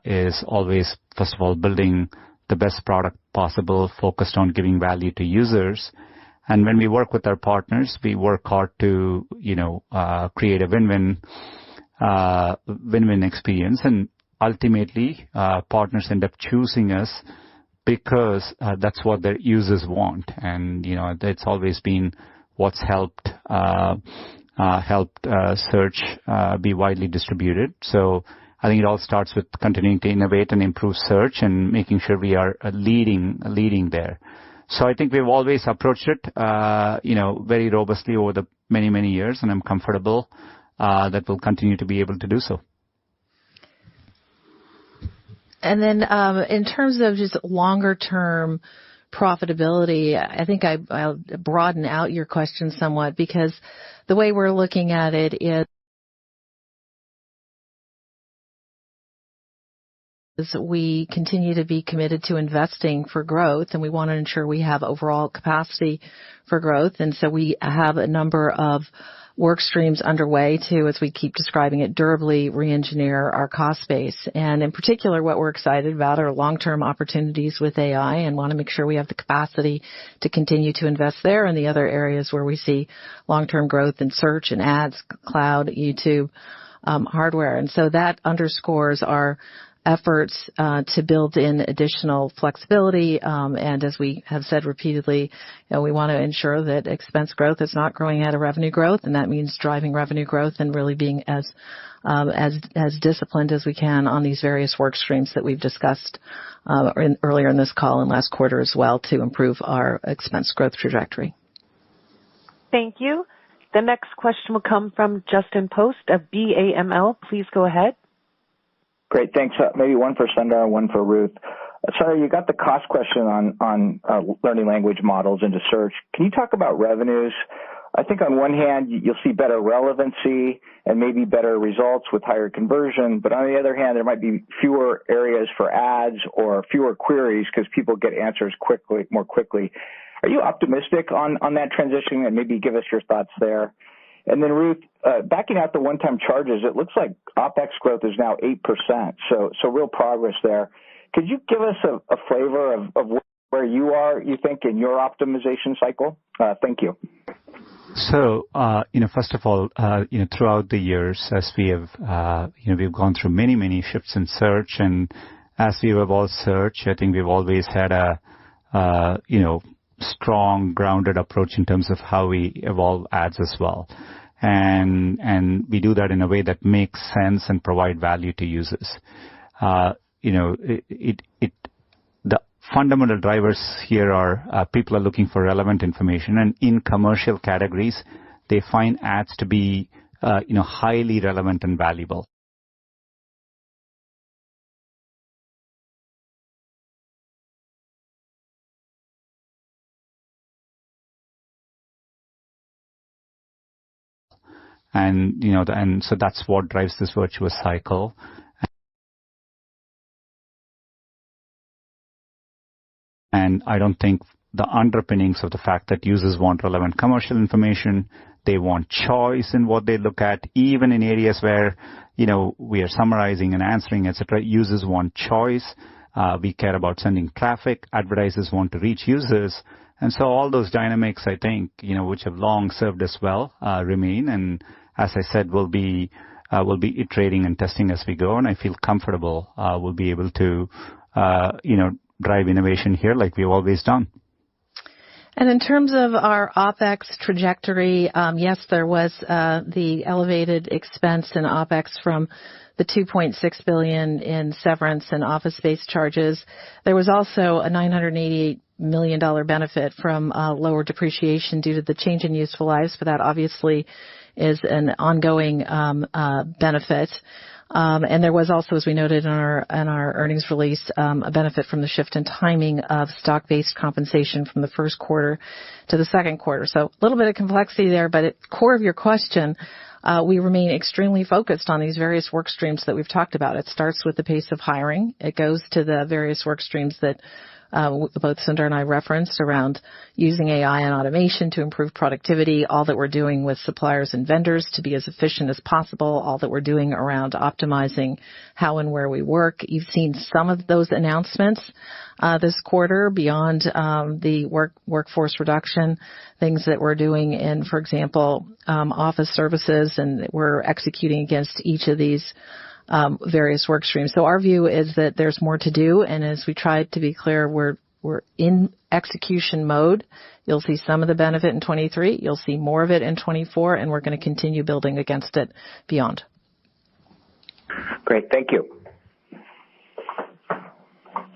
is always, first of all, building the best product possible, focused on giving value to users. And when we work with our partners, we work hard to, create a win-win experience. And ultimately, partners end up choosing us because that's what their users want. And, it's always been what's helped search be widely distributed. So I think it all starts with continuing to innovate and improve search and making sure we are leading there. So I think we've always approached it, very robustly over the many, many years, and I'm comfortable that we'll continue to be able to do so. And then in terms of just longer-term profitability, I think I'll broaden out your question somewhat, because the way we're looking at it is we continue to be committed to investing for growth, and we want to ensure we have overall capacity for growth. And so we have a number of work streams underway to, as we keep describing it, durably re-engineer our cost base. And in particular, what we're excited about are long-term opportunities with AI, and want to make sure we have the capacity to continue to invest there, and the other areas where we see long-term growth in search and ads, cloud, YouTube, hardware. And so that underscores our efforts to build in additional flexibility. And as we have said repeatedly, we want to ensure that expense growth is not growing out of revenue growth, and that means driving revenue growth and really being as disciplined as we can on these various work streams that we've discussed earlier in this call and last quarter as well, to improve our expense growth trajectory. Thank you. The next question will come from Justin Post of BAML. Please go ahead. Great, thanks. Maybe one for Sundar and one for Ruth. So you got the cost question on learning language models into search. Can you talk about revenues? I think on one hand, you'll see better relevancy and maybe better results with higher conversion, but on the other hand, there might be fewer areas for ads or fewer queries because people get answers more quickly. Are you optimistic on that transition, and maybe give us your thoughts there? And then Ruth, backing out the one-time charges, it looks like OpEx growth is now 8%, so real progress there. Could you give us a flavor of where you are, you think, in your optimization cycle? Thank you. So, first of all, throughout the years, as we have, we've gone through many shifts in search, and as we've evolved search, I think we've always had a, strong, grounded approach in terms of how we evolve ads as well. And we do that in a way that makes sense and provide value to users. The fundamental drivers here are people are looking for relevant information, and in commercial categories, they find ads to be, highly relevant and valuable. And, and so that's what drives this virtuous cycle. And I don't think the underpinnings of the fact that users want relevant commercial information, they want choice in what they look at, even in areas where, we are summarizing and answering, etc. Users want choice. We care about sending traffic. Advertisers want to reach users. And so all those dynamics, I think, which have long served us well, remain. And as I said, we'll be iterating and testing as we go. And I feel comfortable we'll be able to, drive innovation here like we've always done. And in terms of our OpEx trajectory, yes, there was the elevated expense in OpEx from the $2.6 billion in severance and office space charges. There was also a $988 million benefit from lower depreciation due to the change in useful lives, but that obviously is an ongoing benefit. And there was also, as we noted in our earnings release, a benefit from the shift in timing of stock-based compensation from the first quarter to the second quarter. So a little bit of complexity there, but at the core of your question, we remain extremely focused on these various work streams that we've talked about. It starts with the pace of hiring. It goes to the various work streams that both Sundar and I referenced around using AI and automation to improve productivity, all that we're doing with suppliers and vendors to be as efficient as possible, all that we're doing around optimizing how and where we work. You've seen some of those announcements this quarter beyond the workforce reduction, things that we're doing in, for example, office services, and we're executing against each of these various work streams. So our view is that there's more to do, and as we tried to be clear, we're in execution mode. You'll see some of the benefit in 23, you'll see more of it in 24, and we're going to continue building against it beyond. Great, thank you.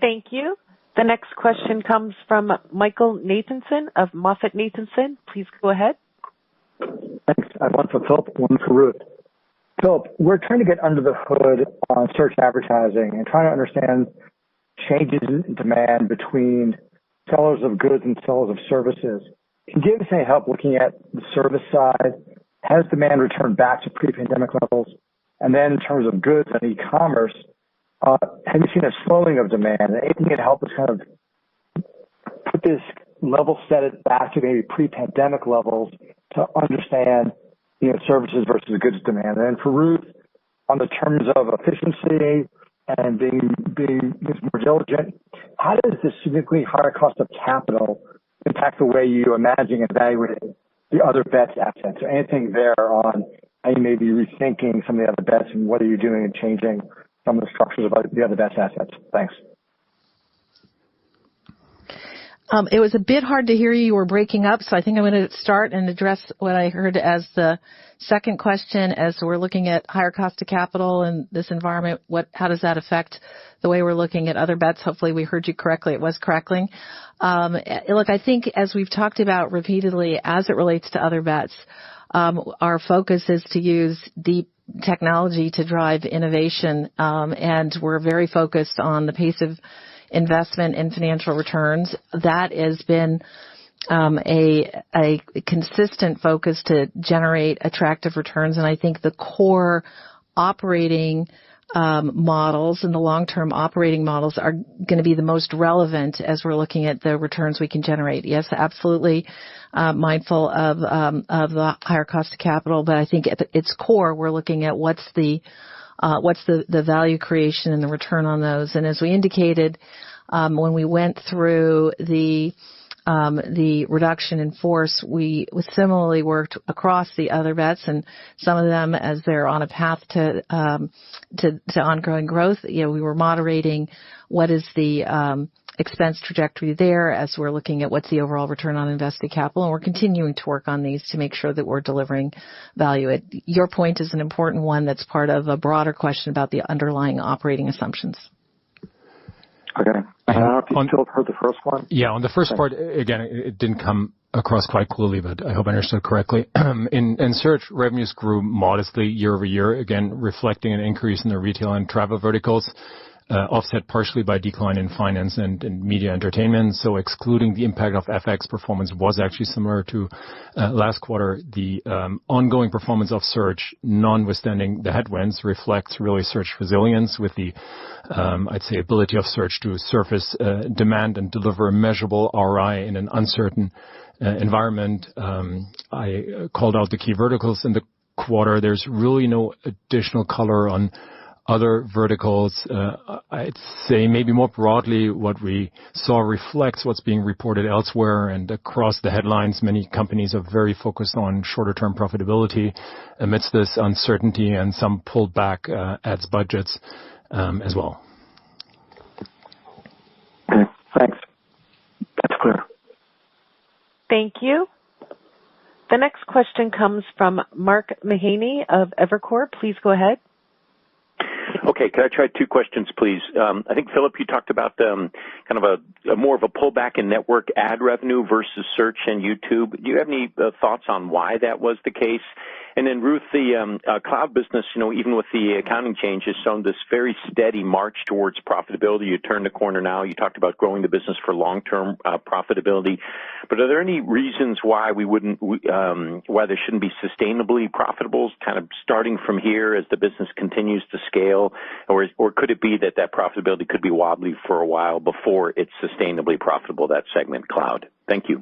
Thank you. The next question comes from Michael Nathanson of MoffettNathanson. Please go ahead. Thanks. I have one for Philip, one for Ruth. Philip, we're trying to get under the hood on search advertising and trying to understand changes in demand between sellers of goods and sellers of services. Can you give us any help looking at the service side? Has demand returned back to pre-pandemic levels? And then in terms of goods and e-commerce, have you seen a slowing of demand? Anything that can help us kind of put this level set it back to maybe pre-pandemic levels to understand services versus goods demand. And then for Ruth, on the terms of efficiency and being more diligent, how does this significantly higher cost of capital impact the way you imagine and evaluate the other bets assets? Or anything there on how you may be rethinking some of the other bets and what are you doing and changing some of the structures of the other bets assets? Thanks. It was a bit hard to hear you. You were breaking up, so I think I'm going to start and address what I heard as the second question. As we're looking at higher cost of capital in this environment, how does that affect the way we're looking at other bets? Hopefully we heard you correctly. It was crackling. Look, I think as we've talked about repeatedly, as it relates to other bets, our focus is to use deep technology to drive innovation, and we're very focused on the pace of investment in financial returns. That has been a consistent focus to generate attractive returns, and I think the core operating models and the long-term operating models are going to be the most relevant as we're looking at the returns we can generate. Yes, absolutely mindful of the higher cost of capital, but I think at its core we're looking at what's the value creation and the return on those. And as we indicated when we went through the reduction in force, we similarly worked across the other bets, and some of them, as they're on a path to ongoing growth, we were moderating what is the expense trajectory there as we're looking at what's the overall return on invested capital, and we're continuing to work on these to make sure that we're delivering value. Your point is an important one that's part of a broader question about the underlying operating assumptions. Okay. I don't know if you still heard the first one. Yeah, on the first part, again, it didn't come across quite clearly, but I hope I understood correctly. In search, revenues grew modestly year over year, again, reflecting an increase in the retail and travel verticals, offset partially by decline in finance and media entertainment. So excluding the impact of FX, performance was actually similar to last quarter. The ongoing performance of search, notwithstanding the headwinds, reflects really search resilience with the, I'd say, ability of search to surface demand and deliver a measurable ROI in an uncertain environment. I called out the key verticals in the quarter. There's really no additional color on other verticals. I'd say maybe more broadly what we saw reflects what's being reported elsewhere, and across the headlines, many companies are very focused on shorter-term profitability amidst this uncertainty, and some pulled back ads budgets as well. Okay, thanks. That's clear. Thank you. The next question comes from Mark Mahaney of Evercore. Please go ahead. Okay, can I try two questions, please? I think, Philip, you talked about kind of a more of a pullback in network ad revenue versus search and YouTube. Do you have any thoughts on why that was the case? And then, Ruth, the cloud business, even with the accounting change, has shown this very steady march towards profitability. You turned the corner now. You talked about growing the business for long-term profitability. But are there any reasons why why there shouldn't be sustainably profitable, kind of starting from here as the business continues to scale? Or could it be that profitability could be wobbly for a while before it's sustainably profitable, that segment, cloud? Thank you.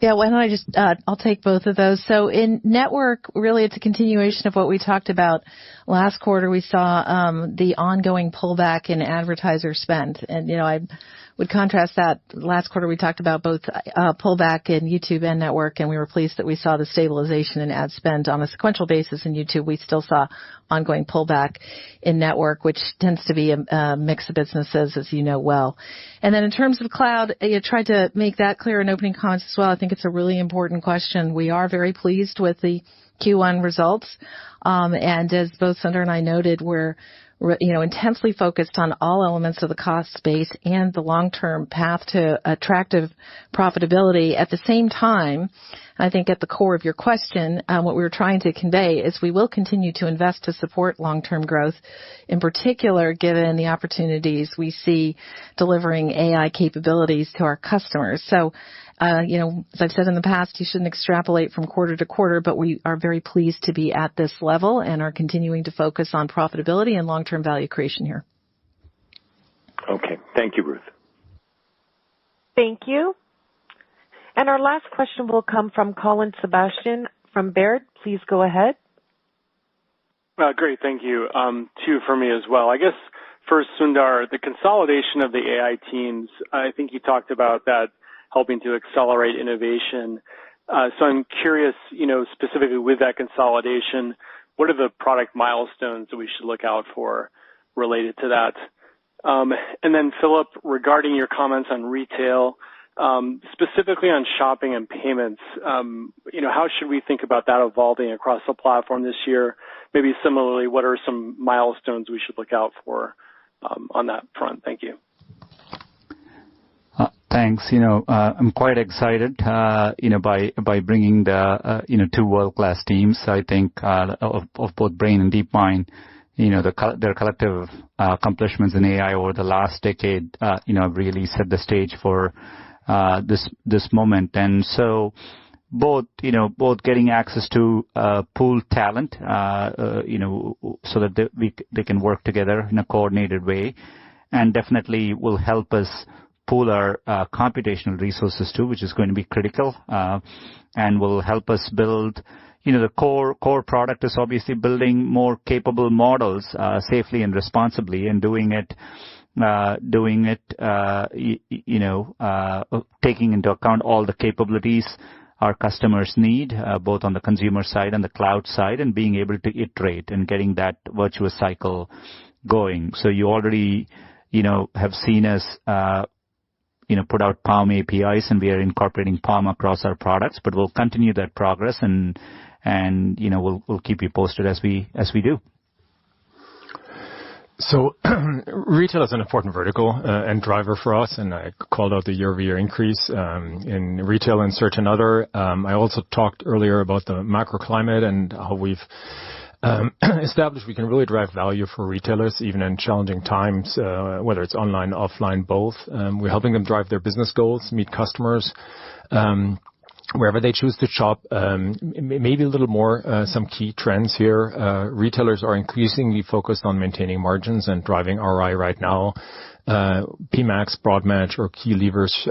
Yeah, why don't I just, I'll take both of those. So in network, really it's a continuation of what we talked about last quarter. We saw the ongoing pullback in advertiser spend. And, I would contrast that. Last quarter we talked about both pullback in YouTube and network, and we were pleased that we saw the stabilization in ad spend on a sequential basis in YouTube. We still saw ongoing pullback in network, which tends to be a mix of businesses, as you know well. And then in terms of cloud, you tried to make that clear in opening comments as well. I think it's a really important question. We are very pleased with the Q1 results. And as both Sundar and I noted, we're intensely focused on all elements of the cost base and the long-term path to attractive profitability. At the same time, I think at the core of your question, what we were trying to convey is we will continue to invest to support long-term growth, in particular, given the opportunities we see delivering AI capabilities to our customers. So, as I've said in the past, you shouldn't extrapolate from quarter to quarter, but we are very pleased to be at this level and are continuing to focus on profitability and long-term value creation here. Okay. Thank you, Ruth. Thank you. And our last question will come from Colin Sebastian from Baird. Please go ahead. Great. Thank you. Two for me as well. I guess first, Sundar, the consolidation of the AI teams, I think you talked about that helping to accelerate innovation. So I'm curious, specifically with that consolidation, what are the product milestones that we should look out for related to that? And then, Philip, regarding your comments on retail, specifically on shopping and payments, how should we think about that evolving across the platform this year? Maybe similarly, what are some milestones we should look out for on that front? Thank you. Thanks. I'm quite excited, by bringing the, two world-class teams, I think, of both Brain and DeepMind, their collective accomplishments in AI over the last decade, have really set the stage for this moment. And so both getting access to pool talent, so that they can work together in a coordinated way, and definitely will help us pool our computational resources too, which is going to be critical, and will help us build. The core product is obviously building more capable models safely and responsibly, and doing it, taking into account all the capabilities our customers need, both on the consumer side and the cloud side, and being able to iterate and getting that virtuous cycle going. So you already, have seen us, put out Palm APIs, and we are incorporating Palm across our products, but we'll continue that progress, and we'll keep you posted as we do. So retail is an important vertical and driver for us, and I called out the year-over-year increase in retail and search and other. I also talked earlier about the macro climate and how we've established we can really drive value for retailers even in challenging times, whether it's online, offline, both. We're helping them drive their business goals, meet customers wherever they choose to shop. Maybe a little more some key trends here. Retailers are increasingly focused on maintaining margins and driving ROI right now. PMax, broad match, or key levers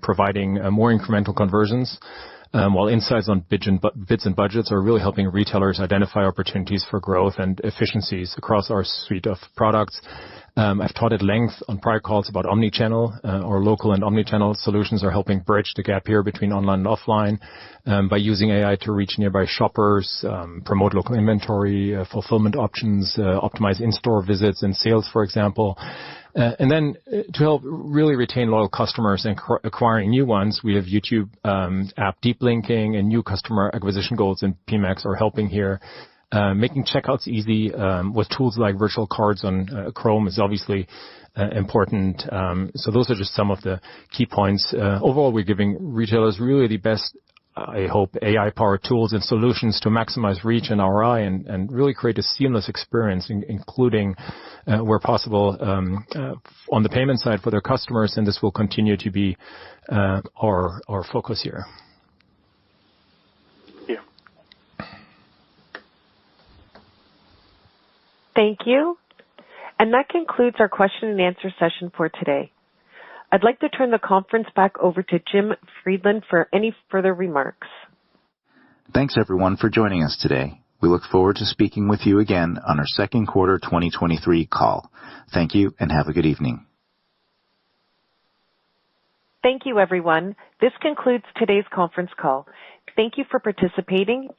providing more incremental conversions, while insights on bids and budgets are really helping retailers identify opportunities for growth and efficiencies across our suite of products. I've taught at length on prior calls about omnichannel, or local and omnichannel solutions are helping bridge the gap here between online and offline by using AI to reach nearby shoppers, promote local inventory, fulfillment options, optimize in-store visits and sales, for example. And then to help really retain loyal customers and acquiring new ones, we have YouTube app deep linking, and new customer acquisition goals in PMax are helping here. Making checkouts easy with tools like virtual cards on Chrome is obviously important. So those are just some of the key points. Overall, we're giving retailers really the best, I hope, AI-powered tools and solutions to maximize reach and ROI and really create a seamless experience, including, where possible, on the payment side for their customers, and this will continue to be our focus here. Thank you. And that concludes our question and answer session for today. I'd like to turn the conference back over to Jim Friedland for any further remarks. Thanks, everyone, for joining us today. We look forward to speaking with you again on our second quarter 2023 call. Thank you, and have a good evening. Thank you, everyone. This concludes today's conference call. Thank you for participating.